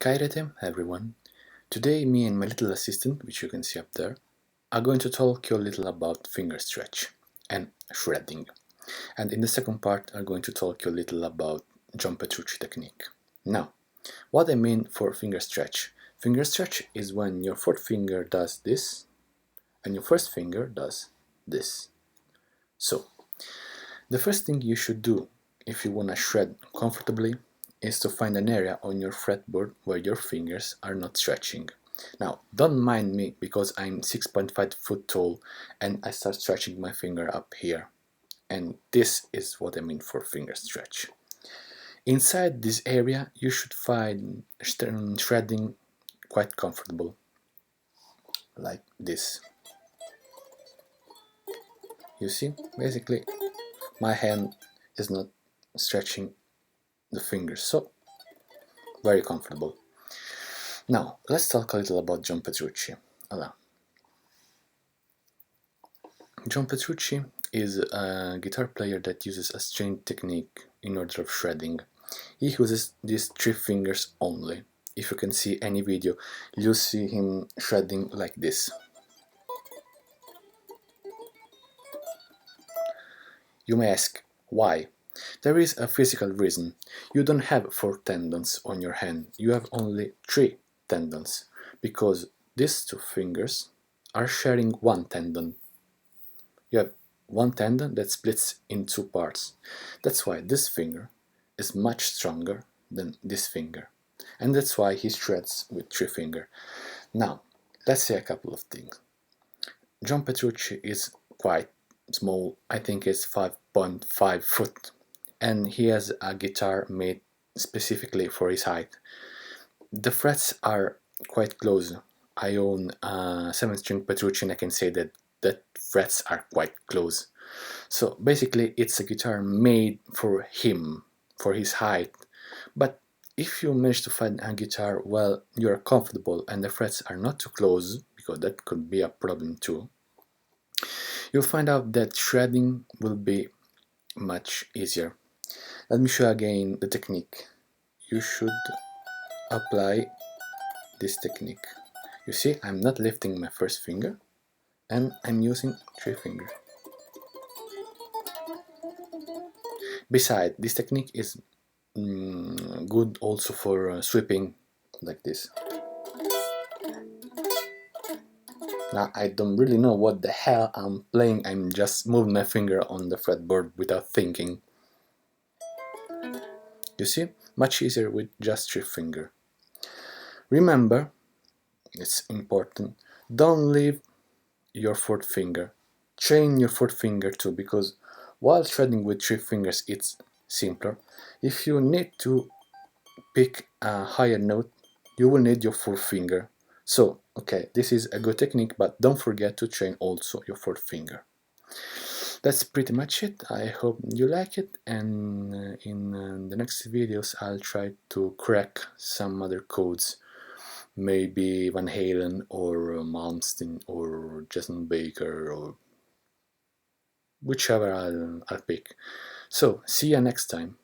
Kairete, everyone. Today me and my little assistant, which you can see up there, are going to talk you a little about finger stretch and shredding. And in the second part I'm going to talk you a little about John Petrucci technique. Now, what I mean for finger stretch. Finger stretch is when your fourth finger does this and your first finger does this. So, the first thing you should do if you want to shred comfortably is to find an area on your fretboard where your fingers are not stretching. Now, don't mind me because I'm 6.5 foot tall and I start stretching my finger up here. And this is what I mean for finger stretch. Inside this area, you should find shredding quite comfortable, like this. You see, basically, my hand is not stretching the fingers, so very comfortable. Now, let's talk a little about John Petrucci. John Petrucci is a guitar player that uses a string technique in order of shredding. He uses these three fingers only. If you can see any video, you'll see him shredding like this. You may ask, why? There is a physical reason. You don't have 4 tendons on your hand, you have only 3 tendons, because these 2 fingers are sharing 1 tendon. You have 1 tendon that splits in 2 parts. That's why this finger is much stronger than this finger. And that's why he shreds with 3 fingers. Now, let's say a couple of things. John Petrucci is quite small, I think it's 5.5 foot, and he has a guitar made specifically for his height. The frets are quite close. I own a 7-string Petrucci and I can say that the frets are quite close. So basically it's a guitar made for him, for his height. But if you manage to find a guitar while you're comfortable and the frets are not too close, because that could be a problem too, you'll find out that shredding will be much easier. Let me show again the technique. You should apply this technique. You see, I'm not lifting my first finger and I'm using 3 fingers. Besides, this technique is good also for sweeping like this. Now I don't really know what the hell I'm playing, I'm just moving my finger on the fretboard without thinking. You see, much easier with just 3 fingers. Remember, it's important, don't leave your 4th finger. Chain your 4th finger too, because while shredding with 3 fingers it's simpler. If you need to pick a higher note, you will need your 4th finger. So, okay, this is a good technique, but don't forget to chain also your 4th finger. That's pretty much it. I hope you like it, and in the next videos I'll try to crack some other codes. Maybe Van Halen or Malmsteen or Jason Baker or whichever I'll pick. So, see you next time.